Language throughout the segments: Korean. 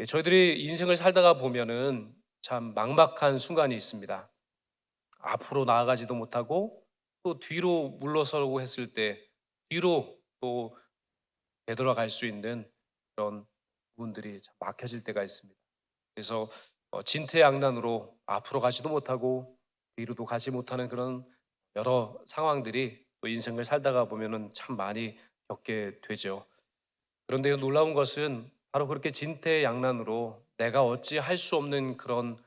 저희들이 인생을 살다가 보면은 참 막막한 순간이 있습니다. 앞으로 나아가지도 못하고 또 뒤로 물러서고 했을 때 뒤로 또 되돌아갈 수 있는 그런 부분들이 참 막혀질 때가 있습니다. 그래서 진퇴양난으로 앞으로 가지도 못하고 뒤로도 가지 못하는 그런 여러 상황들이 또 인생을 살다가 보면은 참 많이 겪게 되죠. 그런데 놀라운 것은 바로 그렇게 진퇴양난으로 내가 어찌 할 수 없는 그런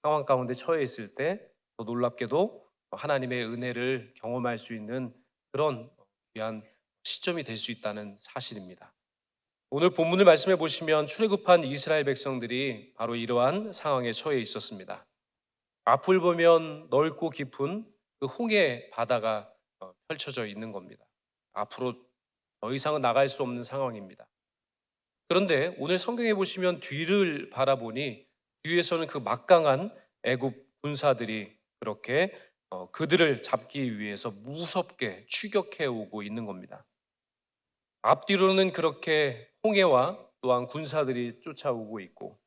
상황 가운데 처해 있을 때 또 놀랍게도 하나님의 은혜를 경험할 수 있는 그런 귀한 시점이 될 수 있다는 사실입니다. 오늘 본문을 말씀해 보시면 출애굽한 이스라엘 백성들이 바로 이러한 상황에 처해 있었습니다. 앞을 보면 넓고 깊은 그 홍해 바다가 펼쳐져 있는 겁니다. 앞으로 더 이상은 나갈 수 없는 상황입니다. 그런데 오늘 성경에 보시면 뒤를 바라보니 뒤에서는 그 막강한 애굽 군사들이 그렇게 그들을 잡기 위해서 무섭게 추격해 오고 있는 겁니다. 앞뒤로는 그렇게 홍해와 또한 군사들이 쫓아오고 있고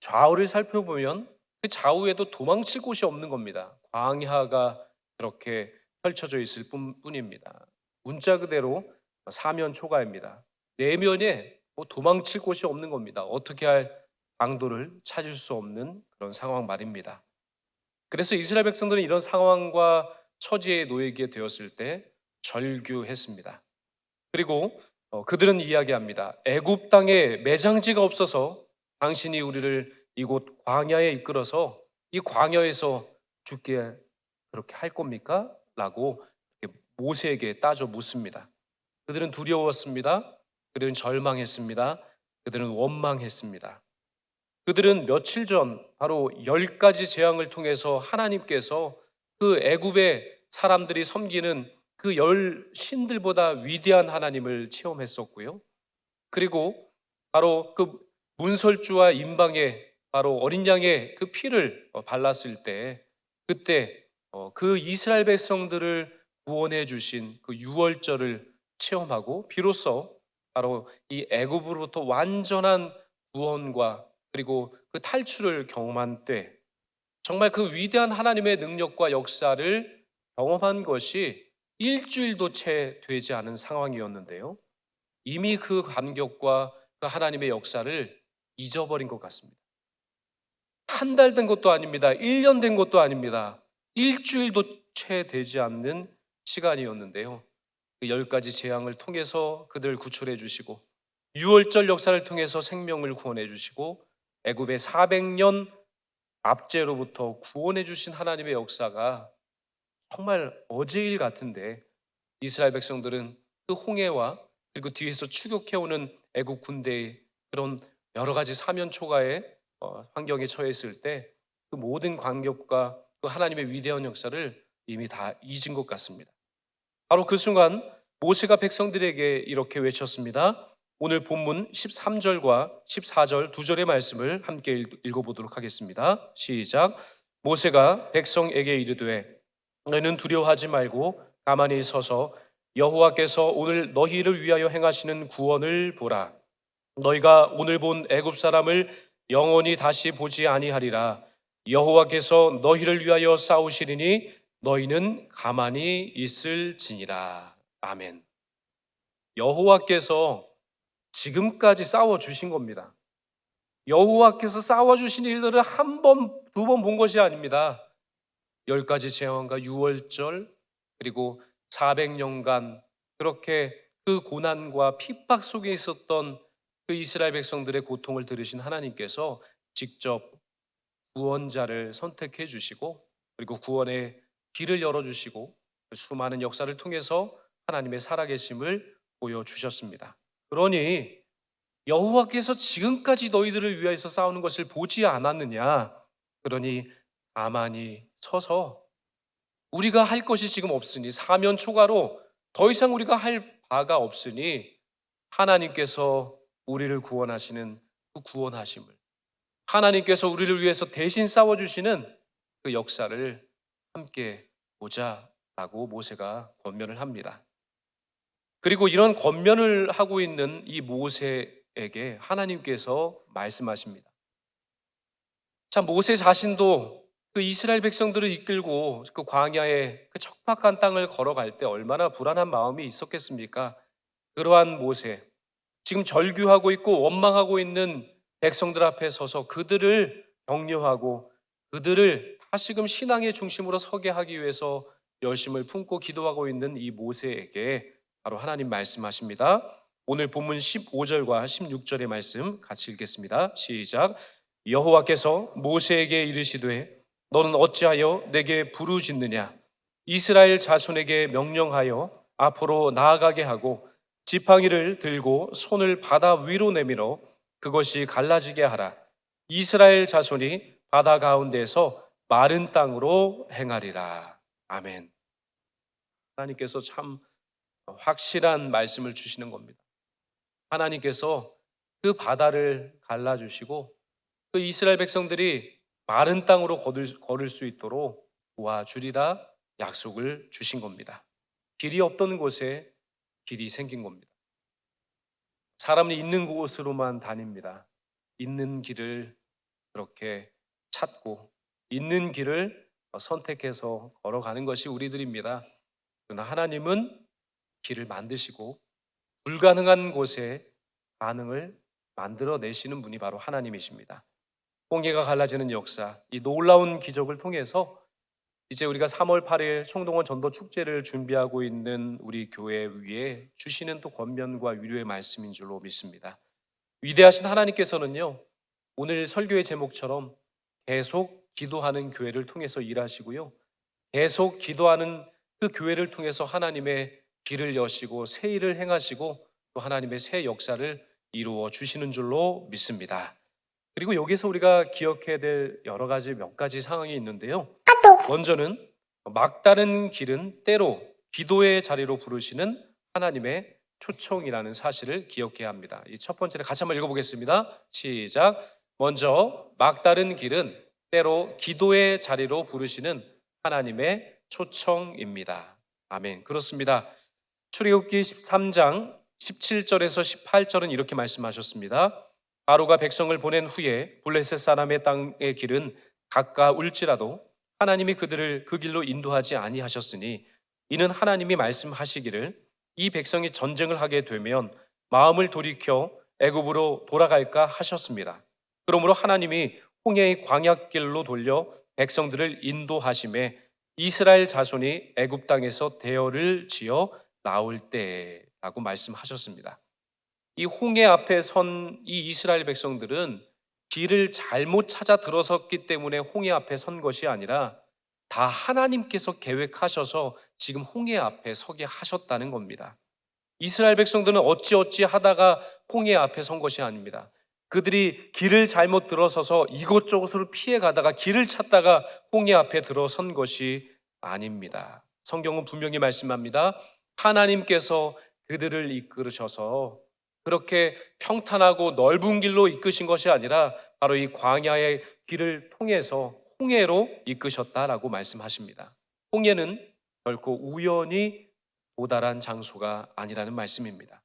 좌우를 살펴보면 그 좌우에도 도망칠 곳이 없는 겁니다. 광야가 그렇게 펼쳐져 있을 뿐입니다. 문자 그대로 사면 초가입니다. 내면에 뭐 도망칠 곳이 없는 겁니다. 어떻게 할 방도를 찾을 수 없는 그런 상황 말입니다. 그래서 이스라엘 백성들은 이런 상황과 처지에 놓이게 되었을 때 절규했습니다. 그리고 그들은 이야기합니다. 애굽 땅에 매장지가 없어서 당신이 우리를 이곳 광야에 이끌어서 이 광야에서 죽게 그렇게 할 겁니까? 라고 모세에게 따져 묻습니다. 그들은 두려웠습니다. 그들은 절망했습니다. 그들은 원망했습니다. 그들은 며칠 전 바로 10가지 재앙을 통해서 하나님께서 그 애굽의 사람들이 섬기는 그 열 신들보다 위대한 하나님을 체험했었고요. 그리고 바로 그 문설주와 임방에 바로 어린 양의 그 피를 발랐을 때 그때 그 이스라엘 백성들을 구원해 주신 그 유월절을 체험하고 비로소 바로 이 애굽으로부터 완전한 구원과 그리고 그 탈출을 경험한 때 정말 그 위대한 하나님의 능력과 역사를 경험한 것이 일주일도 채 되지 않은 상황이었는데요. 이미 그 감격과 그 하나님의 역사를 잊어버린 것 같습니다. 한 달 된 것도 아닙니다. 1년 된 것도 아닙니다. 일주일도 채 되지 않는 시간이었는데요. 그 10가지 재앙을 통해서 그들 구출해 주시고 유월절 역사를 통해서 생명을 구원해 주시고 애굽의 400년 압제로부터 구원해 주신 하나님의 역사가 정말 어제 일 같은데 이스라엘 백성들은 그 홍해와 그리고 뒤에서 추격해오는 애국 군대의 그런 여러 가지 사면 초가의 환경에 처했을 때 그 모든 광격과 그 하나님의 위대한 역사를 이미 다 잊은 것 같습니다. 바로 그 순간 모세가 백성들에게 이렇게 외쳤습니다. 오늘 본문 13절과 14절 두 절의 말씀을 함께 읽어보도록 하겠습니다. 시작. 모세가 백성에게 이르되 너희는 두려워하지 말고 가만히 서서 여호와께서 오늘 너희를 위하여 행하시는 구원을 보라. 너희가 오늘 본 애굽 사람을 영원히 다시 보지 아니하리라. 여호와께서 너희를 위하여 싸우시리니 너희는 가만히 있을지니라. 아멘. 여호와께서 지금까지 싸워 주신 겁니다. 여호와께서 싸워 주신 일들을 한 번, 두 번 본 것이 아닙니다. 10가지 재앙과 유월절 그리고 400년간 그렇게 그 고난과 핍박 속에 있었던 그 이스라엘 백성들의 고통을 들으신 하나님께서 직접 구원자를 선택해 주시고 그리고 구원의 길을 열어 주시고 그 수많은 역사를 통해서 하나님의 살아계심을 보여주셨습니다. 그러니 여호와께서 지금까지 너희들을 위하여서 싸우는 것을 보지 않았느냐? 그러니 가만히 서서 우리가 할 것이 지금 없으니 사면 초가로 더 이상 우리가 할 바가 없으니 하나님께서 우리를 구원하시는 그 구원하심을 하나님께서 우리를 위해서 대신 싸워주시는 그 역사를 함께 보자라고 모세가 권면을 합니다. 그리고 이런 권면을 하고 있는 이 모세의 모세에게 하나님께서 말씀하십니다. 참, 모세 자신도 그 이스라엘 백성들을 이끌고 그 광야의 그 척박한 땅을 걸어갈 때 얼마나 불안한 마음이 있었겠습니까? 그러한 모세, 지금 절규하고 있고 원망하고 있는 백성들 앞에 서서 그들을 격려하고 그들을 다시금 신앙의 중심으로 서게 하기 위해서 열심을 품고 기도하고 있는 이 모세에게 바로 하나님 말씀하십니다. 오늘 본문 15절과 16절의 말씀 같이 읽겠습니다. 시작. 여호와께서 모세에게 이르시되 너는 어찌하여 내게 부르짖느냐? 이스라엘 자손에게 명령하여 앞으로 나아가게 하고 지팡이를 들고 손을 바다 위로 내밀어 그것이 갈라지게 하라. 이스라엘 자손이 바다 가운데서 마른 땅으로 행하리라. 아멘. 하나님께서 참 확실한 말씀을 주시는 겁니다. 하나님께서 그 바다를 갈라주시고 그 이스라엘 백성들이 마른 땅으로 걸을 수 있도록 도와주리라 약속을 주신 겁니다. 길이 없던 곳에 길이 생긴 겁니다. 사람은 있는 곳으로만 다닙니다. 있는 길을 그렇게 찾고 있는 길을 선택해서 걸어가는 것이 우리들입니다. 그러나 하나님은 길을 만드시고 불가능한 곳에 가능을 만들어내시는 분이 바로 하나님이십니다. 홍해가 갈라지는 역사, 이 놀라운 기적을 통해서 이제 우리가 3월 8일 총동원 전도 축제를 준비하고 있는 우리 교회 위에 주시는 또 권면과 위로의 말씀인 줄로 믿습니다. 위대하신 하나님께서는요, 오늘 설교의 제목처럼 계속 기도하는 교회를 통해서 일하시고요, 계속 기도하는 그 교회를 통해서 하나님의 길을 여시고 새 일을 행하시고 또 하나님의 새 역사를 이루어 주시는 줄로 믿습니다. 그리고 여기서 우리가 기억해야 될 여러 가지 몇 가지 상황이 있는데요. 먼저는 막다른 길은 때로 기도의 자리로 부르시는 하나님의 초청이라는 사실을 기억해야 합니다. 이 첫 번째를 같이 한번 읽어보겠습니다. 시작. 먼저 막다른 길은 때로 기도의 자리로 부르시는 하나님의 초청입니다. 아멘. 그렇습니다. 출애굽기 13장 17절에서 18절은 이렇게 말씀하셨습니다. 바로가 백성을 보낸 후에 블레셋 사람의 땅의 길은 가까울지라도 하나님이 그들을 그 길로 인도하지 아니하셨으니 이는 하나님이 말씀하시기를 이 백성이 전쟁을 하게 되면 마음을 돌이켜 애굽으로 돌아갈까 하셨습니다. 그러므로 하나님이 홍해의 광야길로 돌려 백성들을 인도하심에 이스라엘 자손이 애굽 땅에서 대열을 지어 나올 때라고 말씀하셨습니다. 이 홍해 앞에 선 이 이스라엘 백성들은 길을 잘못 찾아 들어섰기 때문에 홍해 앞에 선 것이 아니라 다 하나님께서 계획하셔서 지금 홍해 앞에 서게 하셨다는 겁니다. 이스라엘 백성들은 어찌어찌 하다가 홍해 앞에 선 것이 아닙니다. 그들이 길을 잘못 들어서서 이곳저곳으로 피해 가다가 길을 찾다가 홍해 앞에 들어선 것이 아닙니다. 성경은 분명히 말씀합니다. 하나님께서 그들을 이끌으셔서 그렇게 평탄하고 넓은 길로 이끄신 것이 아니라 바로 이 광야의 길을 통해서 홍해로 이끄셨다라고 말씀하십니다. 홍해는 결코 우연히 도달한 장소가 아니라는 말씀입니다.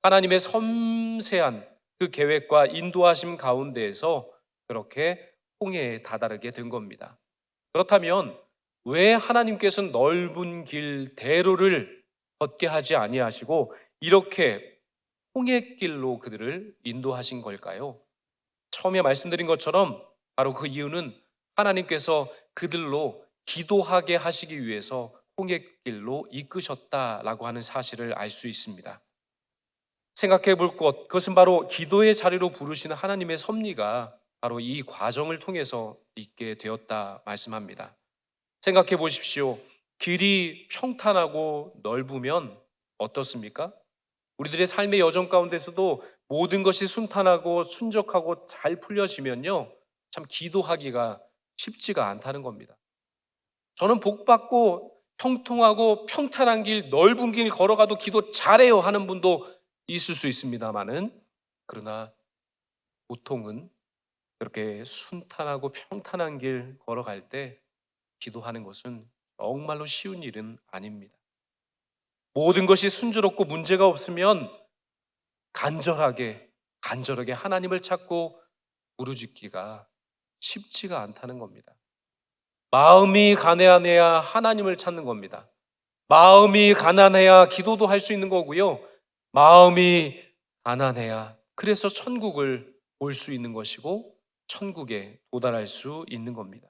하나님의 섬세한 그 계획과 인도하심 가운데에서 그렇게 홍해에 다다르게 된 겁니다. 그렇다면 왜 하나님께서는 넓은 길 대로를 걷게 하지 아니하시고 이렇게 홍해길로 그들을 인도하신 걸까요? 처음에 말씀드린 것처럼 바로 그 이유는 하나님께서 그들로 기도하게 하시기 위해서 홍해길로 이끄셨다라고 하는 사실을 알 수 있습니다. 생각해 볼 것, 그것은 바로 기도의 자리로 부르시는 하나님의 섭리가 바로 이 과정을 통해서 있게 되었다 말씀합니다. 생각해 보십시오. 길이 평탄하고 넓으면 어떻습니까? 우리들의 삶의 여정 가운데서도 모든 것이 순탄하고 순적하고 잘 풀려지면요, 참 기도하기가 쉽지가 않다는 겁니다. 저는 복받고 형통하고 평탄한 길, 넓은 길 걸어가도 기도 잘해요 하는 분도 있을 수 있습니다만은, 그러나 보통은 그렇게 순탄하고 평탄한 길 걸어갈 때 기도하는 것은 정말로 쉬운 일은 아닙니다. 모든 것이 순조롭고 문제가 없으면 간절하게 간절하게 하나님을 찾고 부르짖기가 쉽지가 않다는 겁니다. 마음이 가난해야 하나님을 찾는 겁니다. 마음이 가난해야 기도도 할 수 있는 거고요. 마음이 가난해야 그래서 천국을 볼 수 있는 것이고 천국에 도달할 수 있는 겁니다.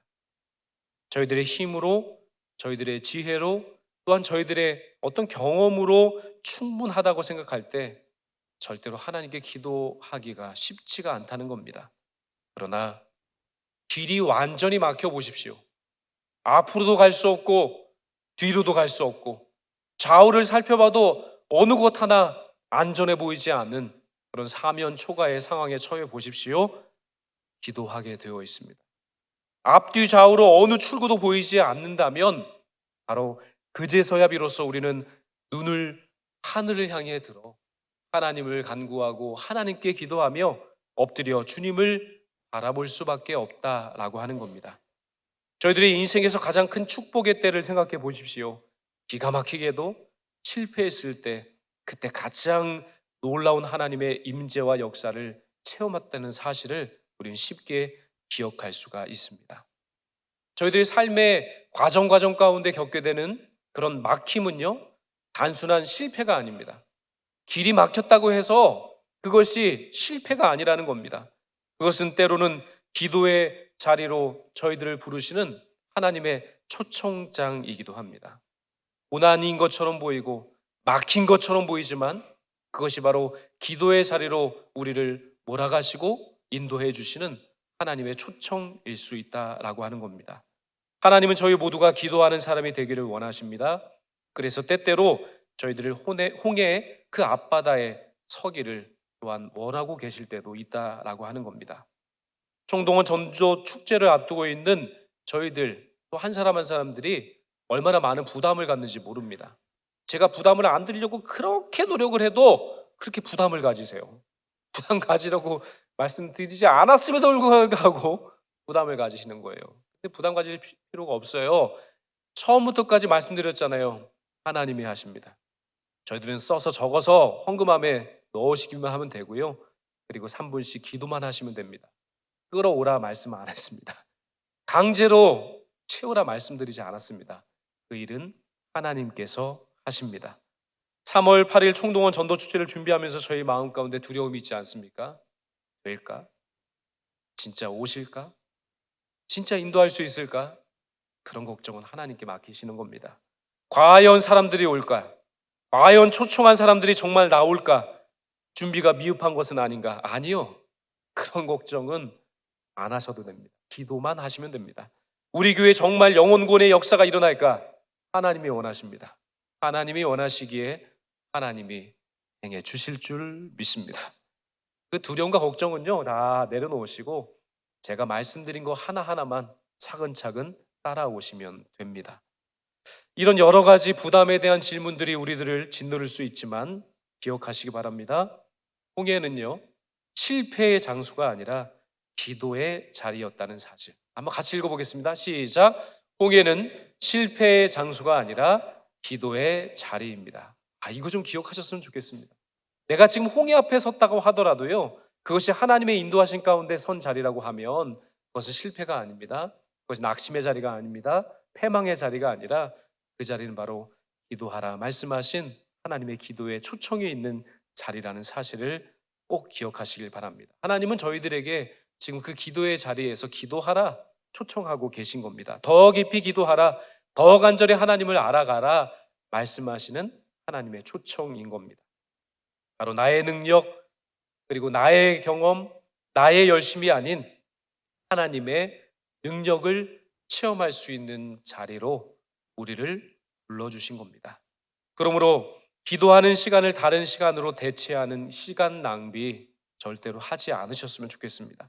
저희들의 힘으로, 저희들의 지혜로, 또한 저희들의 어떤 경험으로 충분하다고 생각할 때 절대로 하나님께 기도하기가 쉽지가 않다는 겁니다. 그러나 길이 완전히 막혀 보십시오. 앞으로도 갈 수 없고 뒤로도 갈 수 없고 좌우를 살펴봐도 어느 곳 하나 안전해 보이지 않는 그런 사면 초가의 상황에 처해 보십시오. 기도하게 되어 있습니다. 앞뒤 좌우로 어느 출구도 보이지 않는다면 바로 그제서야 비로소 우리는 눈을 하늘을 향해 들어 하나님을 간구하고 하나님께 기도하며 엎드려 주님을 바라볼 수밖에 없다라고 하는 겁니다. 저희들의 인생에서 가장 큰 축복의 때를 생각해 보십시오. 기가 막히게도 실패했을 때 그때 가장 놀라운 하나님의 임재와 역사를 체험했다는 사실을 우리는 쉽게 기억할 수가 있습니다. 저희들의 삶의 과정 가운데 겪게 되는 그런 막힘은요, 단순한 실패가 아닙니다. 길이 막혔다고 해서 그것이 실패가 아니라는 겁니다. 그것은 때로는 기도의 자리로 저희들을 부르시는 하나님의 초청장이기도 합니다. 고난인 것처럼 보이고 막힌 것처럼 보이지만 그것이 바로 기도의 자리로 우리를 몰아가시고 인도해 주시는 하나님의 초청일 수 있다라고 하는 겁니다. 하나님은 저희 모두가 기도하는 사람이 되기를 원하십니다. 그래서 때때로 저희들을 홍해의 그 앞바다에 서기를 또한 원하고 계실 때도 있다라고 하는 겁니다. 총동원 전조 축제를 앞두고 있는 저희들 또 한 사람 한 사람들이 얼마나 많은 부담을 갖는지 모릅니다. 제가 부담을 안 드리려고 그렇게 노력을 해도 그렇게 부담을 가지세요. 부담 가지려고 말씀드리지 않았음에도 불구하고 부담을 가지시는 거예요. 근데 부담 가질 필요가 없어요. 처음부터까지 말씀드렸잖아요. 하나님이 하십니다. 저희들은 써서 적어서 헌금함에 넣으시기만 하면 되고요. 그리고 3분씩 기도만 하시면 됩니다. 끌어오라 말씀 안 했습니다. 강제로 채우라 말씀드리지 않았습니다. 그 일은 하나님께서 하십니다. 3월 8일 총동원 전도 축제를 준비하면서 저희 마음 가운데 두려움이 있지 않습니까? 될까? 진짜 오실까? 진짜 인도할 수 있을까? 그런 걱정은 하나님께 맡기시는 겁니다. 과연 사람들이 올까? 과연 초청한 사람들이 정말 나올까? 준비가 미흡한 것은 아닌가? 아니요. 그런 걱정은 안 하셔도 됩니다. 기도만 하시면 됩니다. 우리 교회 정말 영혼구원의 역사가 일어날까? 하나님이 원하십니다. 하나님이 원하시기에 하나님이 행해 주실 줄 믿습니다. 그 두려움과 걱정은요 다 내려놓으시고 제가 말씀드린 거 하나하나만 차근차근 따라오시면 됩니다. 이런 여러 가지 부담에 대한 질문들이 우리들을 짓누를 수 있지만 기억하시기 바랍니다. 홍해는요 실패의 장소가 아니라 기도의 자리였다는 사실. 한번 같이 읽어보겠습니다. 시작. 홍해는 실패의 장소가 아니라 기도의 자리입니다. 이거 좀 기억하셨으면 좋겠습니다. 내가 지금 홍해 앞에 섰다고 하더라도요 그것이 하나님의 인도하신 가운데 선 자리라고 하면 그것은 실패가 아닙니다. 그것이 낙심의 자리가 아닙니다. 패망의 자리가 아니라 그 자리는 바로 기도하라 말씀하신 하나님의 기도의 초청이 있는 자리라는 사실을 꼭 기억하시길 바랍니다. 하나님은 저희들에게 지금 그 기도의 자리에서 기도하라 초청하고 계신 겁니다. 더 깊이 기도하라, 더 간절히 하나님을 알아가라 말씀하시는 하나님의 초청인 겁니다. 바로 나의 능력 그리고 나의 경험, 나의 열심이 아닌 하나님의 능력을 체험할 수 있는 자리로 우리를 불러주신 겁니다. 그러므로 기도하는 시간을 다른 시간으로 대체하는 시간 낭비 절대로 하지 않으셨으면 좋겠습니다.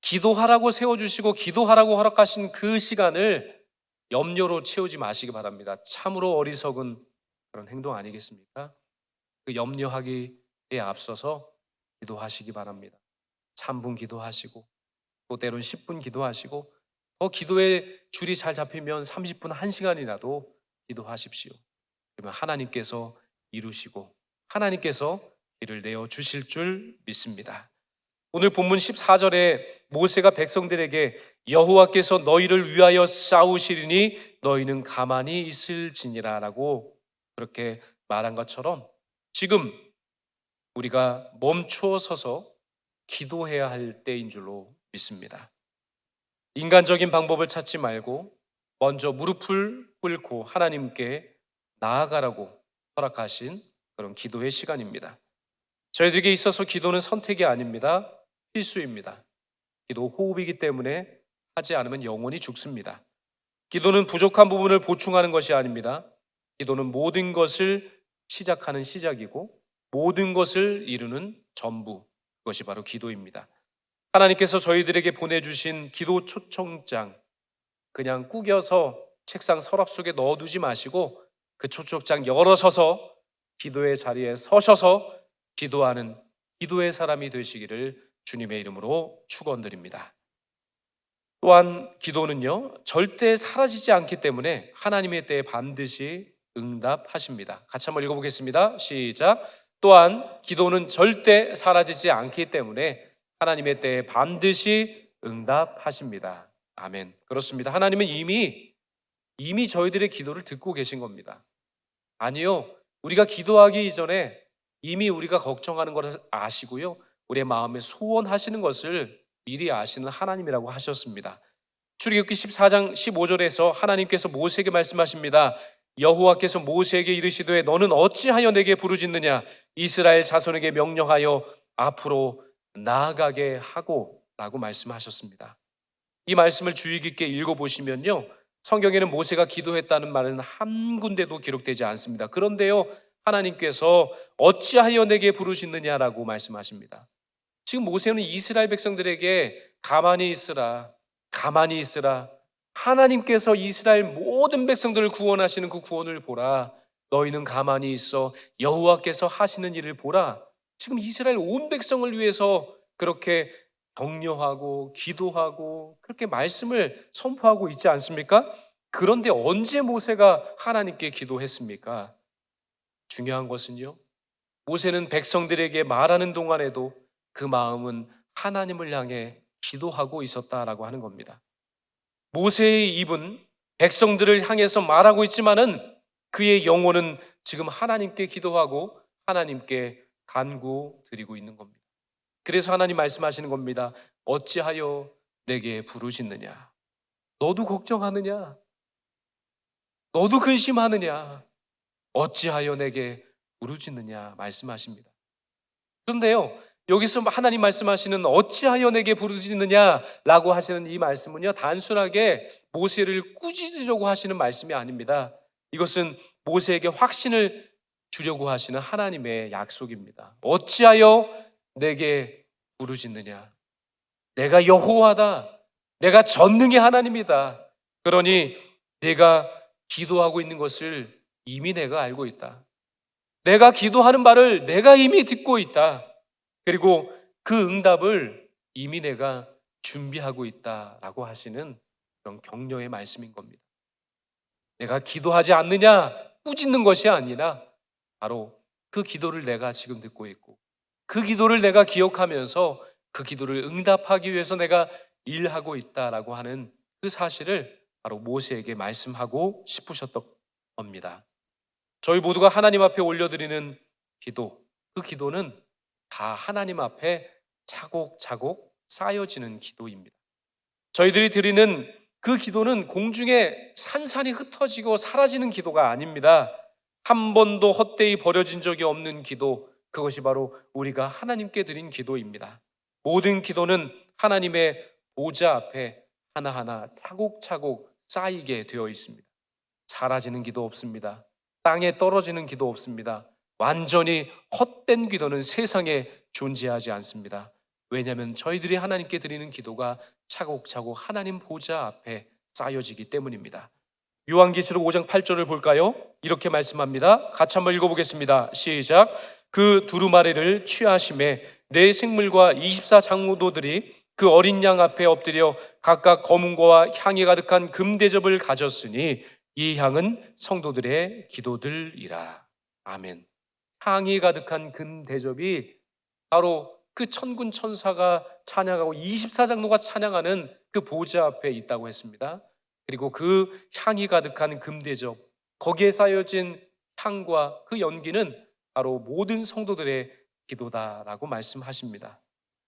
기도하라고 세워주시고 기도하라고 허락하신 그 시간을 염려로 채우지 마시기 바랍니다. 참으로 어리석은 그런 행동 아니겠습니까? 그 염려하기에 앞서서 기도하시기 바랍니다. 3분 기도하시고 또 때로는 10분 기도하시고 더 기도의 줄이 잘 잡히면 30분, 1시간이라도 기도하십시오. 그러면 하나님께서 이루시고 하나님께서 길을 내어 주실 줄 믿습니다. 오늘 본문 14절에 모세가 백성들에게 여호와께서 너희를 위하여 싸우시리니 너희는 가만히 있을지니라 라고 그렇게 말한 것처럼 지금 우리가 멈추어 서서 기도해야 할 때인 줄로 믿습니다. 인간적인 방법을 찾지 말고 먼저 무릎을 꿇고 하나님께 나아가라고 허락하신 그런 기도의 시간입니다. 저희들에게 있어서 기도는 선택이 아닙니다. 필수입니다. 기도 호흡이기 때문에 하지 않으면 영원히 죽습니다. 기도는 부족한 부분을 보충하는 것이 아닙니다. 기도는 모든 것을 시작하는 시작이고 모든 것을 이루는 전부, 그것이 바로 기도입니다. 하나님께서 저희들에게 보내주신 기도 초청장, 그냥 구겨서 책상 서랍 속에 넣어두지 마시고 그 초청장 열어서서 기도의 자리에 서셔서 기도하는 기도의 사람이 되시기를 주님의 이름으로 축원드립니다. 또한 기도는요, 절대 사라지지 않기 때문에 하나님의 때에 반드시 응답하십니다. 같이 한번 읽어보겠습니다. 시작. 또한 기도는 절대 사라지지 않기 때문에 하나님의 때에 반드시 응답하십니다. 아멘. 그렇습니다. 하나님은 이미 저희들의 기도를 듣고 계신 겁니다. 아니요, 우리가 기도하기 이전에 이미 우리가 걱정하는 것을 아시고요, 우리의 마음에 소원하시는 것을 미리 아시는 하나님이라고 하셨습니다. 출애굽기 14장 15절에서 하나님께서 모세에게 말씀하십니다. 여호와께서 모세에게 이르시되 너는 어찌하여 내게 부르짖느냐, 이스라엘 자손에게 명령하여 앞으로 나아가게 하고 라고 말씀하셨습니다. 이 말씀을 주의 깊게 읽어보시면요, 성경에는 모세가 기도했다는 말은 한 군데도 기록되지 않습니다. 그런데요, 하나님께서 어찌하여 내게 부르짖느냐라고 말씀하십니다. 지금 모세는 이스라엘 백성들에게 가만히 있으라, 가만히 있으라, 하나님께서 이스라엘 모든 백성들을 구원하시는 그 구원을 보라, 너희는 가만히 있어 여호와께서 하시는 일을 보라. 지금 이스라엘 온 백성을 위해서 그렇게 격려하고 기도하고 그렇게 말씀을 선포하고 있지 않습니까? 그런데 언제 모세가 하나님께 기도했습니까? 중요한 것은요, 모세는 백성들에게 말하는 동안에도 그 마음은 하나님을 향해 기도하고 있었다라고 하는 겁니다. 모세의 입은 백성들을 향해서 말하고 있지만은 그의 영혼은 지금 하나님께 기도하고 하나님께 간구드리고 있는 겁니다. 그래서 하나님 말씀하시는 겁니다. 어찌하여 내게 부르짖느냐? 너도 걱정하느냐? 너도 근심하느냐? 어찌하여 내게 부르짖느냐? 말씀하십니다. 그런데요, 여기서 하나님 말씀하시는 어찌하여 내게 부르짖느냐라고 하시는 이 말씀은요, 단순하게 모세를 꾸짖으려고 하시는 말씀이 아닙니다. 이것은 모세에게 확신을 주려고 하시는 하나님의 약속입니다. 어찌하여 내게 부르짖느냐? 내가 여호와다. 내가 전능의 하나님이다. 그러니 내가 기도하고 있는 것을 이미 내가 알고 있다. 내가 기도하는 바를 내가 이미 듣고 있다. 그리고 그 응답을 이미 내가 준비하고 있다라고 하시는 그런 격려의 말씀인 겁니다. 내가 기도하지 않느냐 꾸짖는 것이 아니라 바로 그 기도를 내가 지금 듣고 있고 그 기도를 내가 기억하면서 그 기도를 응답하기 위해서 내가 일하고 있다라고 하는 그 사실을 바로 모세에게 말씀하고 싶으셨던 겁니다. 저희 모두가 하나님 앞에 올려드리는 기도, 그 기도는 다 하나님 앞에 차곡차곡 쌓여지는 기도입니다. 저희들이 드리는 그 기도는 공중에 산산이 흩어지고 사라지는 기도가 아닙니다. 한 번도 헛되이 버려진 적이 없는 기도, 그것이 바로 우리가 하나님께 드린 기도입니다. 모든 기도는 하나님의 보좌 앞에 하나하나 차곡차곡 쌓이게 되어 있습니다. 사라지는 기도 없습니다. 땅에 떨어지는 기도 없습니다. 완전히 헛된 기도는 세상에 존재하지 않습니다. 왜냐하면 저희들이 하나님께 드리는 기도가 차곡차곡 하나님 보좌 앞에 쌓여지기 때문입니다. 요한계시록 5장 8절을 볼까요? 이렇게 말씀합니다. 같이 한번 읽어보겠습니다. 시작. 그 두루마리를 취하심에 네 생물과 24장로들이 그 어린 양 앞에 엎드려 각각 검은고와 향이 가득한 금대접을 가졌으니 이 향은 성도들의 기도들이라. 아멘. 향이 가득한 금대접이 바로 그 천군 천사가 찬양하고 24장로가 찬양하는 그 보좌 앞에 있다고 했습니다. 그리고 그 향이 가득한 금대접, 거기에 쌓여진 향과 그 연기는 바로 모든 성도들의 기도다라고 말씀하십니다.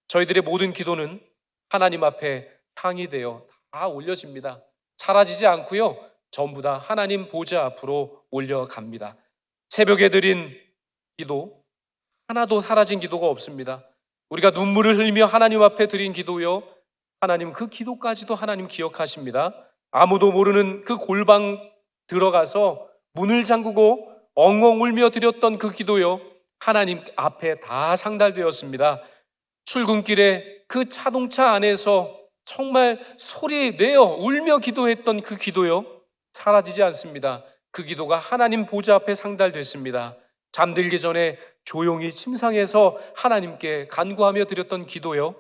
저희들의 모든 기도는 하나님 앞에 향이 되어 다 올려집니다. 사라지지 않고요, 전부 다 하나님 보좌 앞으로 올려갑니다. 새벽에 드린 기도, 하나도 사라진 기도가 없습니다. 우리가 눈물을 흘리며 하나님 앞에 드린 기도요, 하나님 그 기도까지도 하나님 기억하십니다. 아무도 모르는 그 골방 들어가서 문을 잠그고 엉엉 울며 드렸던 그 기도요, 하나님 앞에 다 상달되었습니다. 출근길에 그 자동차 안에서 정말 소리 내어 울며 기도했던 그 기도요, 사라지지 않습니다. 그 기도가 하나님 보좌 앞에 상달됐습니다. 잠들기 전에 조용히 침상에서 하나님께 간구하며 드렸던 기도요,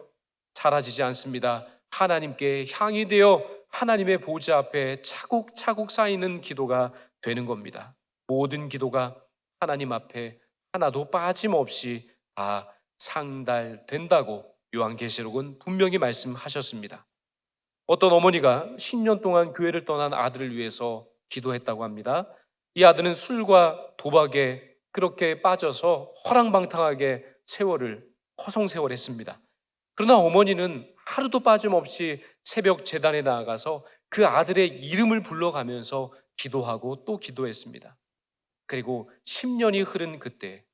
사라지지 않습니다. 하나님께 향이 되어 하나님의 보좌 앞에 차곡차곡 쌓이는 기도가 되는 겁니다. 모든 기도가 하나님 앞에 하나도 빠짐없이 다 상달된다고 요한계시록은 분명히 말씀하셨습니다. 어떤 어머니가 10년 동안 교회를 떠난 아들을 위해서 기도했다고 합니다. 이 아들은 술과 도박에 그렇게 빠져서 허랑방탕하게 허송세월했습니다. 그러나 어머니는 하루도 빠짐없이 새벽 제단에 나아가서 그 아들의 이름을 불러가면서 기도하고 또 기도했습니다. 그리고 10년이 흐른 그때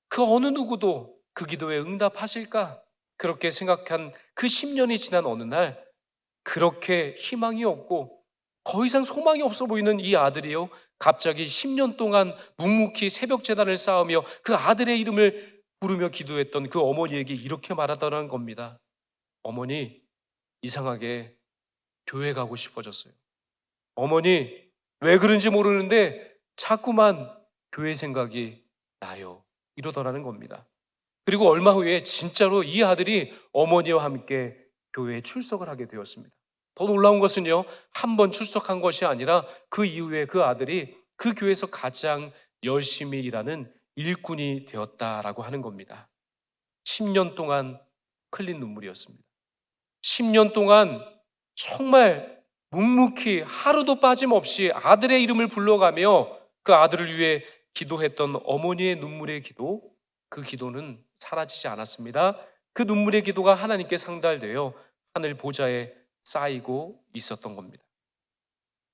그 어느 누구도 그 기도에 응답하실까? 그렇게 생각한 그 10년이 지난 어느 날, 그렇게 희망이 없고 더 이상 소망이 없어 보이는 이 아들이요, 갑자기 10년 동안 묵묵히 새벽 제단을 쌓으며 그 아들의 이름을 부르며 기도했던 그 어머니에게 이렇게 말하더라는 겁니다. 어머니, 이상하게 교회 가고 싶어졌어요. 어머니, 왜 그런지 모르는데 자꾸만 교회 생각이 나요. 이러더라는 겁니다. 그리고 얼마 후에 진짜로 이 아들이 어머니와 함께 교회에 출석을 하게 되었습니다. 더 놀라운 것은요, 한 번 출석한 것이 아니라 그 이후에 그 아들이 그 교회에서 가장 열심히 일하는 일꾼이 되었다라고 하는 겁니다. 10년 동안 흘린 눈물이었습니다. 10년 동안 정말 묵묵히 하루도 빠짐없이 아들의 이름을 불러가며 그 아들을 위해 기도했던 어머니의 눈물의 기도, 그 기도는 사라지지 않았습니다. 그 눈물의 기도가 하나님께 상달되어 하늘 보좌에 쌓이고 있었던 겁니다.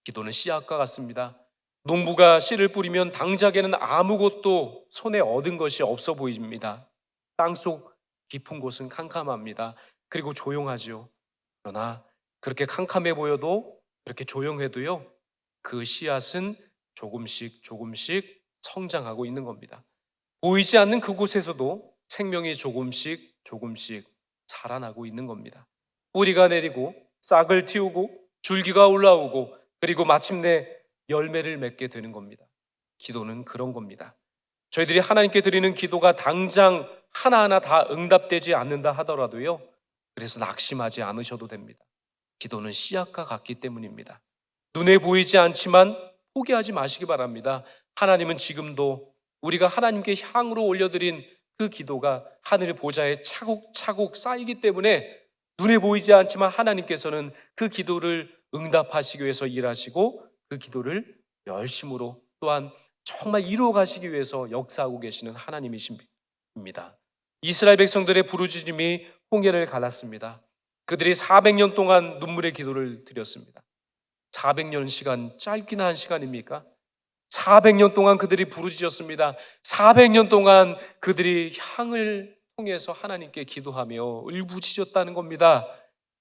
기도는 씨앗과 같습니다. 농부가 씨를 뿌리면 당장에는 아무것도 손에 얻은 것이 없어 보입니다. 땅속 깊은 곳은 캄캄합니다. 그리고 조용하죠. 그러나 그렇게 캄캄해 보여도, 그렇게 조용해도요, 그 씨앗은 조금씩 조금씩 성장하고 있는 겁니다. 보이지 않는 그곳에서도 생명이 조금씩 조금씩 자라나고 있는 겁니다. 뿌리가 내리고 싹을 틔우고 줄기가 올라오고 그리고 마침내 열매를 맺게 되는 겁니다. 기도는 그런 겁니다. 저희들이 하나님께 드리는 기도가 당장 하나하나 다 응답되지 않는다 하더라도요, 그래서 낙심하지 않으셔도 됩니다. 기도는 씨앗과 같기 때문입니다. 눈에 보이지 않지만 포기하지 마시기 바랍니다. 하나님은 지금도 우리가 하나님께 향으로 올려드린 그 기도가 하늘 보좌에 차곡차곡 쌓이기 때문에 눈에 보이지 않지만 하나님께서는 그 기도를 응답하시기 위해서 일하시고 그 기도를 열심으로 또한 정말 이루어 가시기 위해서 역사하고 계시는 하나님이십니다. 이스라엘 백성들의 부르짖음이 홍해를 갈랐습니다. 그들이 400년 동안 눈물의 기도를 드렸습니다. 400년 시간 짧기나 한 시간입니까? 400년 동안 그들이 부르짖었습니다. 400년 동안 그들이 향을 통해서 하나님께 기도하며 울부짖었다는 겁니다.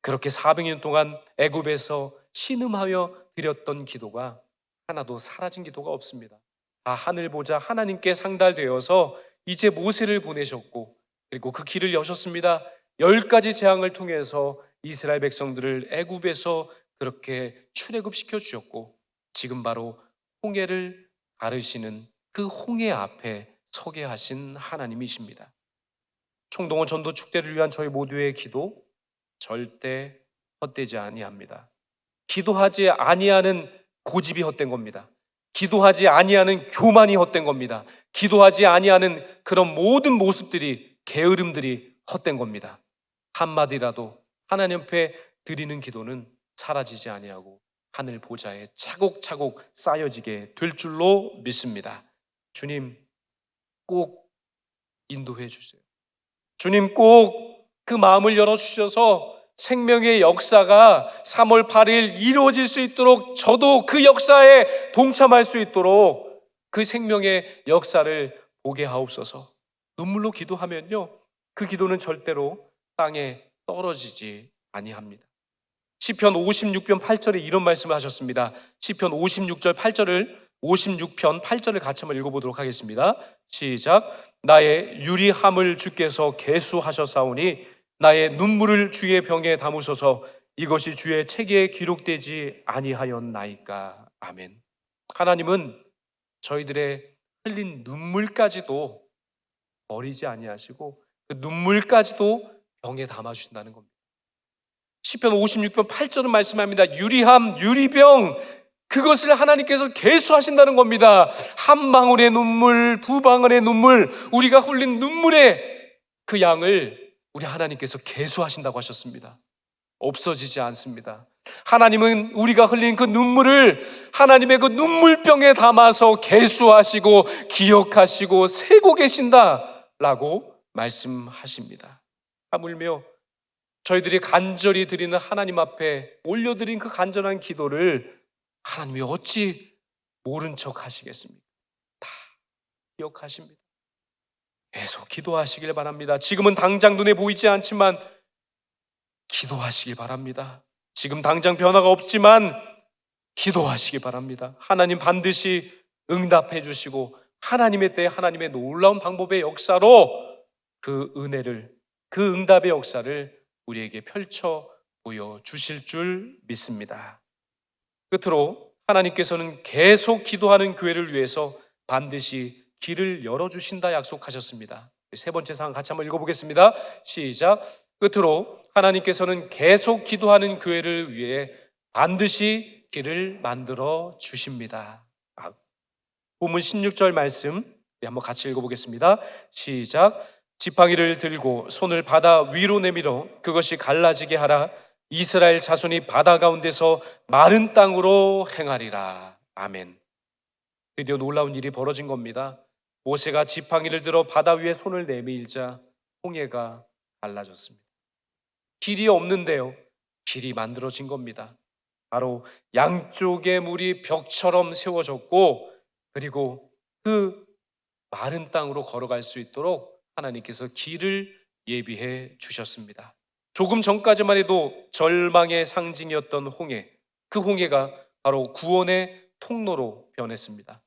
그렇게 400년 동안 애굽에서 신음하며 드렸던 기도가 하나도 사라진 기도가 없습니다. 다 하늘 보자 하나님께 상달되어서 이제 모세를 보내셨고 그리고 그 길을 여셨습니다. 10가지 재앙을 통해서 이스라엘 백성들을 애굽에서 그렇게 출애굽시켜 주셨고 지금 바로 홍해를 가르시는 그 홍해 앞에 서게 하신 하나님이십니다. 총동원 전도 축제를 위한 저희 모두의 기도 절대 헛되지 아니합니다. 기도하지 아니하는 고집이 헛된 겁니다. 기도하지 아니하는 교만이 헛된 겁니다. 기도하지 아니하는 그런 모든 모습들이, 게으름들이 헛된 겁니다. 한마디라도 하나님 앞에 드리는 기도는 사라지지 아니하고 하늘 보좌에 차곡차곡 쌓여지게 될 줄로 믿습니다. 주님 꼭 인도해 주세요. 주님 꼭 그 마음을 열어주셔서 생명의 역사가 3월 8일 이루어질 수 있도록 저도 그 역사에 동참할 수 있도록 그 생명의 역사를 보게 하옵소서. 눈물로 기도하면요, 그 기도는 절대로 땅에 떨어지지 아니합니다. 시편 56편 8절에 이런 말씀을 하셨습니다. 시편 56편 8절을 같이 한번 읽어보도록 하겠습니다. 시작. 나의 유리함을 주께서 계수하셨사오니 나의 눈물을 주의 병에 담으소서. 이것이 주의 책에 기록되지 아니하였나이까. 아멘. 하나님은 저희들의 흘린 눈물까지도 버리지 아니하시고 그 눈물까지도 병에 담아주신다는 겁니다. 시편 56편 8절은 말씀합니다. 유리함, 유리병, 그것을 하나님께서 계수하신다는 겁니다. 한 방울의 눈물, 두 방울의 눈물, 우리가 흘린 눈물의 그 양을 우리 하나님께서 계수하신다고 하셨습니다. 없어지지 않습니다. 하나님은 우리가 흘린 그 눈물을 하나님의 그 눈물병에 담아서 계수하시고 기억하시고 세고 계신다라고 말씀하십니다. 하물며 저희들이 간절히 드리는 하나님 앞에 올려드린 그 간절한 기도를 하나님이 어찌 모른 척 하시겠습니까? 다 기억하십니다. 계속 기도하시길 바랍니다. 지금은 당장 눈에 보이지 않지만 기도하시길 바랍니다. 지금 당장 변화가 없지만 기도하시기 바랍니다. 하나님 반드시 응답해 주시고 하나님의 때에 하나님의 놀라운 방법의 역사로 그 은혜를, 그 응답의 역사를 우리에게 펼쳐 보여주실 줄 믿습니다. 끝으로 하나님께서는 계속 기도하는 교회를 위해서 반드시 길을 열어주신다 약속하셨습니다. 세 번째 사항 같이 한번 읽어보겠습니다. 시작. 끝으로 하나님께서는 계속 기도하는 교회를 위해 반드시 길을 만들어 주십니다. 본문 16절 말씀 한번 같이 읽어보겠습니다. 시작. 지팡이를 들고 손을 바다 위로 내밀어 그것이 갈라지게 하라. 이스라엘 자손이 바다 가운데서 마른 땅으로 행하리라. 아멘. 드디어 놀라운 일이 벌어진 겁니다. 모세가 지팡이를 들어 바다 위에 손을 내밀자 홍해가 갈라졌습니다. 길이 없는데요, 길이 만들어진 겁니다. 바로 양쪽의 물이 벽처럼 세워졌고, 그리고 그 마른 땅으로 걸어갈 수 있도록 하나님께서 길을 예비해 주셨습니다. 조금 전까지만 해도 절망의 상징이었던 홍해, 그 홍해가 바로 구원의 통로로 변했습니다.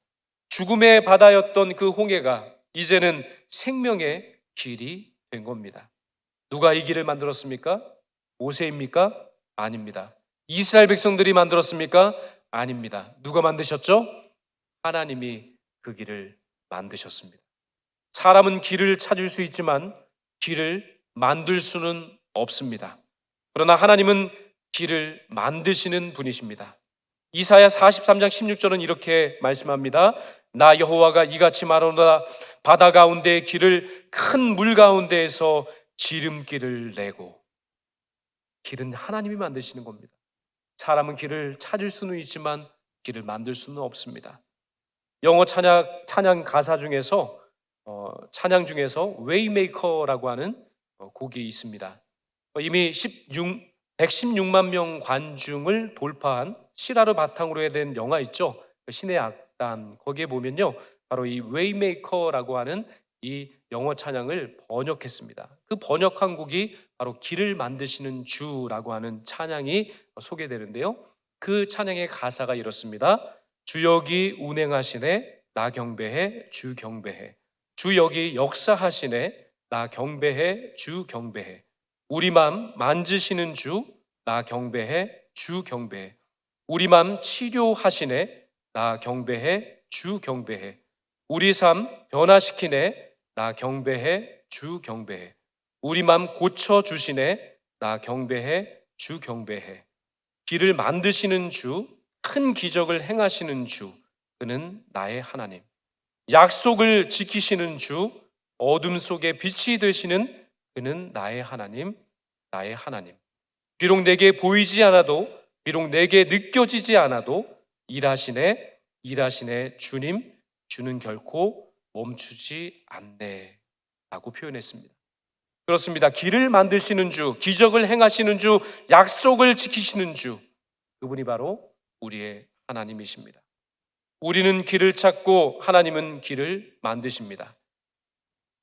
죽음의 바다였던 그 홍해가 이제는 생명의 길이 된 겁니다. 누가 이 길을 만들었습니까? 모세입니까? 아닙니다. 이스라엘 백성들이 만들었습니까? 아닙니다. 누가 만드셨죠? 하나님이 그 길을 만드셨습니다. 사람은 길을 찾을 수 있지만 길을 만들 수는 없습니다. 그러나 하나님은 길을 만드시는 분이십니다. 이사야 43장 16절은 이렇게 말씀합니다. 나 여호와가 이같이 말하노라. 바다 가운데의 길을 큰 물 가운데에서 지름길을 내고. 길은 하나님이 만드시는 겁니다. 사람은 길을 찾을 수는 있지만 길을 만들 수는 없습니다. 영어 찬양 가사 중에서 찬양 중에서 웨이메이커라고 하는 곡이 있습니다. 이미 116만 명 관중을 돌파한 실화를 바탕으로 된 영화 있죠. 신의 악단, 거기에 보면요, 바로 이 웨이메이커라고 하는 이 영어 찬양을 번역했습니다. 그 번역한 곡이 바로 길을 만드시는 주라고 하는 찬양이 소개되는데요, 그 찬양의 가사가 이렇습니다. 주 여기 운행하시네 나 경배해 주 경배해. 주 여기 역사하시네 나 경배해 주 경배해. 우리 맘 만지시는 주 나 경배해 주 경배해. 우리 맘 치료하시네 나 경배해 주 경배해. 우리 삶 변화시키네 나 경배해 주 경배해. 우리 맘 고쳐주시네 나 경배해 주 경배해. 길을 만드시는 주, 큰 기적을 행하시는 주, 그는 나의 하나님. 약속을 지키시는 주, 어둠 속에 빛이 되시는 그는 나의 하나님, 나의 하나님. 비록 내게 보이지 않아도, 비록 내게 느껴지지 않아도 일하시네 주님, 주는 결코 멈추지 않네 라고 표현했습니다. 그렇습니다. 길을 만드시는 주, 기적을 행하시는 주, 약속을 지키시는 주, 그분이 바로 우리의 하나님이십니다. 우리는 길을 찾고 하나님은 길을 만드십니다.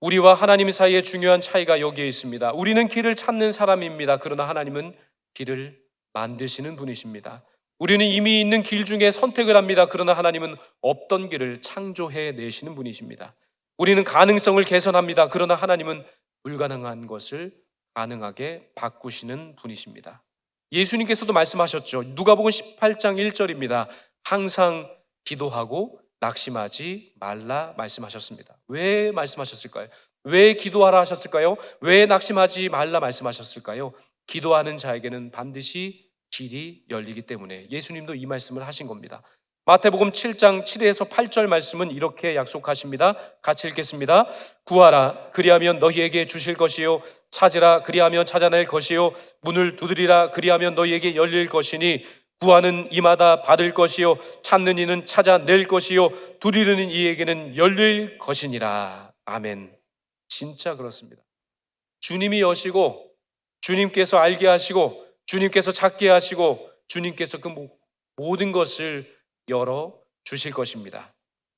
우리와 하나님 사이의 중요한 차이가 여기에 있습니다. 우리는 길을 찾는 사람입니다. 그러나 하나님은 길을 만드시는 분이십니다. 우리는 이미 있는 길 중에 선택을 합니다. 그러나 하나님은 없던 길을 창조해 내시는 분이십니다. 우리는 가능성을 개선합니다. 그러나 하나님은 불가능한 것을 가능하게 바꾸시는 분이십니다. 예수님께서도 말씀하셨죠. 누가복음 18장 1절입니다. 항상 기도하고 낙심하지 말라 말씀하셨습니다. 왜 말씀하셨을까요? 왜 기도하라 하셨을까요? 왜 낙심하지 말라 말씀하셨을까요? 기도하는 자에게는 반드시 길이 열리기 때문에 예수님도 이 말씀을 하신 겁니다. 마태복음 7장 7에서 8절 말씀은 이렇게 약속하십니다. 같이 읽겠습니다. 구하라 그리하면 너희에게 주실 것이요 찾으라 그리하면 찾아낼 것이요 문을 두드리라 그리하면 너희에게 열릴 것이니 구하는 이마다 받을 것이요 찾는 이는 찾아낼 것이요 두드리는 이에게는 열릴 것이니라. 아멘. 진짜 그렇습니다. 주님이 여시고 주님께서 알게 하시고 주님께서 찾게 하시고 주님께서 그 모든 것을 열어 주실 것입니다.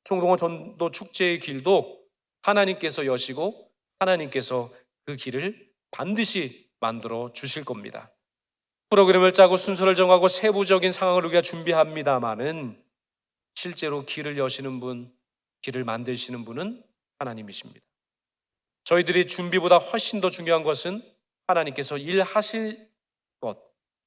총동원 전도 축제의 길도 하나님께서 여시고 하나님께서 그 길을 반드시 만들어 주실 겁니다. 프로그램을 짜고 순서를 정하고 세부적인 상황을 우리가 준비합니다마는 실제로 길을 여시는 분, 길을 만드시는 분은 하나님이십니다. 저희들이 준비보다 훨씬 더 중요한 것은 하나님께서 일하실 것,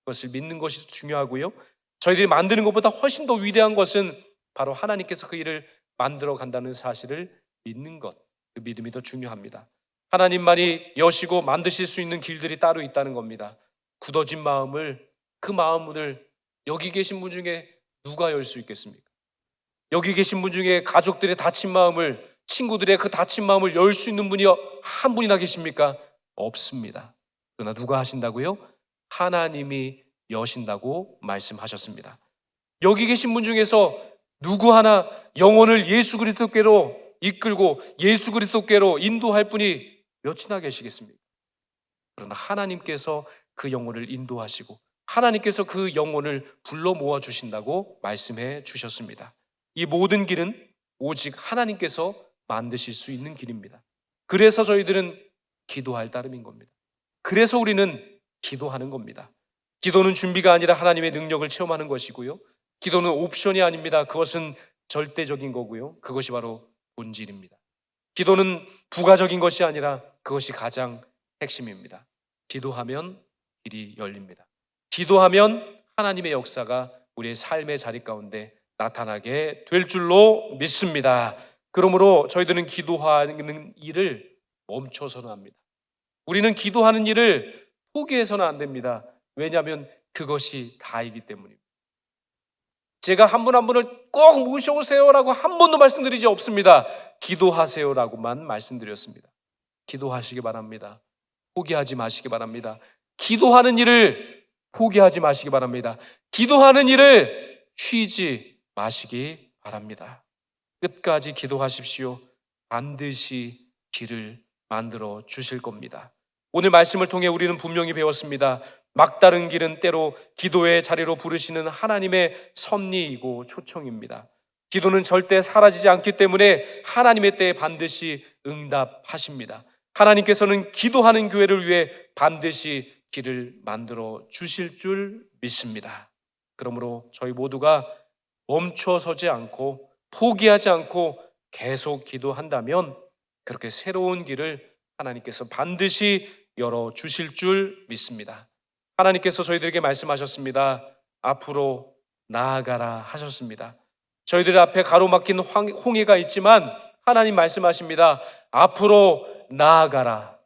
그것을 믿는 것이 중요하고요. 저희들이 만드는 것보다 훨씬 더 위대한 것은 바로 하나님께서 그 일을 만들어 간다는 사실을 믿는 것, 그 믿음이 더 중요합니다. 하나님만이 여시고 만드실 수 있는 길들이 따로 있다는 겁니다. 굳어진 마음을, 그 마음을 여기 계신 분 중에 누가 열 수 있겠습니까? 여기 계신 분 중에 가족들의 다친 마음을, 친구들의 그 다친 마음을 열 수 있는 분이 한 분이나 계십니까? 없습니다. 그러나 누가 하신다고요? 하나님이 여신다고 말씀하셨습니다. 여기 계신 분 중에서 누구 하나 영혼을 예수 그리스도께로 이끌고 예수 그리스도께로 인도할 분이 몇이나 계시겠습니까? 그러나 하나님께서 그 영혼을 인도하시고 하나님께서 그 영혼을 불러 모아 주신다고 말씀해 주셨습니다. 이 모든 길은 오직 하나님께서 만드실 수 있는 길입니다. 그래서 저희들은 기도할 따름인 겁니다. 그래서 우리는 기도하는 겁니다. 기도는 준비가 아니라 하나님의 능력을 체험하는 것이고요. 기도는 옵션이 아닙니다. 그것은 절대적인 거고요. 그것이 바로 본질입니다. 기도는 부가적인 것이 아니라 그것이 가장 핵심입니다. 기도하면 길이 열립니다. 기도하면 하나님의 역사가 우리의 삶의 자리 가운데 나타나게 될 줄로 믿습니다. 그러므로 저희들은 기도하는 일을 멈춰서는 합니다. 우리는 기도하는 일을 포기해서는 안 됩니다. 왜냐하면 그것이 다이기 때문입니다. 제가 한 분 한 분을 꼭 모셔오세요라고 한 번도 말씀드리지 없습니다. 기도하세요라고만 말씀드렸습니다. 기도하시기 바랍니다. 포기하지 마시기 바랍니다. 기도하는 일을 포기하지 마시기 바랍니다. 기도하는 일을 쉬지 마시기 바랍니다. 끝까지 기도하십시오. 반드시 길을 만들어 주실 겁니다. 오늘 말씀을 통해 우리는 분명히 배웠습니다. 막다른 길은 때로 기도의 자리로 부르시는 하나님의 섭리이고 초청입니다. 기도는 절대 사라지지 않기 때문에 하나님의 때에 반드시 응답하십니다. 하나님께서는 기도하는 교회를 위해 반드시 길을 만들어 주실 줄 믿습니다. 그러므로 저희 모두가 멈춰서지 않고 포기하지 않고 계속 기도한다면 그렇게 새로운 길을 하나님께서 반드시 열어 주실 줄 믿습니다. 하나님께서 저희들에게 말씀하셨습니다. 앞으로 나아가라 하셨습니다. 저희들 앞에 가로막힌 홍해가 있지만 하나님 말씀하십니다. 앞으로 나아가라.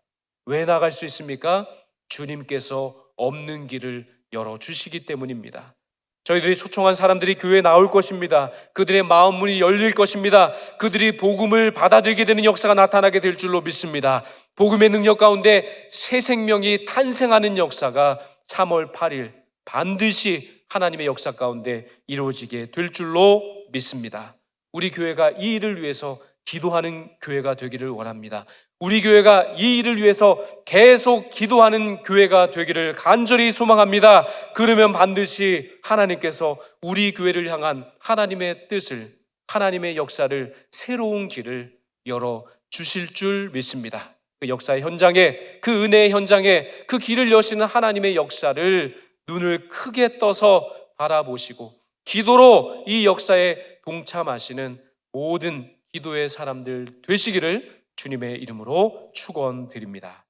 왜 나아갈 수 있습니까? 주님께서 없는 길을 열어주시기 때문입니다. 저희들이 초청한 사람들이 교회에 나올 것입니다. 그들의 마음 문이 열릴 것입니다. 그들이 복음을 받아들이게 되는 역사가 나타나게 될 줄로 믿습니다. 복음의 능력 가운데 새 생명이 탄생하는 역사가 3월 8일 반드시 하나님의 역사 가운데 이루어지게 될 줄로 믿습니다. 우리 교회가 이 일을 위해서 기도하는 교회가 되기를 원합니다. 우리 교회가 이 일을 위해서 계속 기도하는 교회가 되기를 간절히 소망합니다. 그러면 반드시 하나님께서 우리 교회를 향한 하나님의 뜻을, 하나님의 역사를, 새로운 길을 열어 주실 줄 믿습니다. 그 역사의 현장에, 그 은혜의 현장에 그 길을 여시는 하나님의 역사를 눈을 크게 떠서 바라보시고 기도로 이 역사에 동참하시는 모든 기도의 사람들 되시기를 주님의 이름으로 축원드립니다.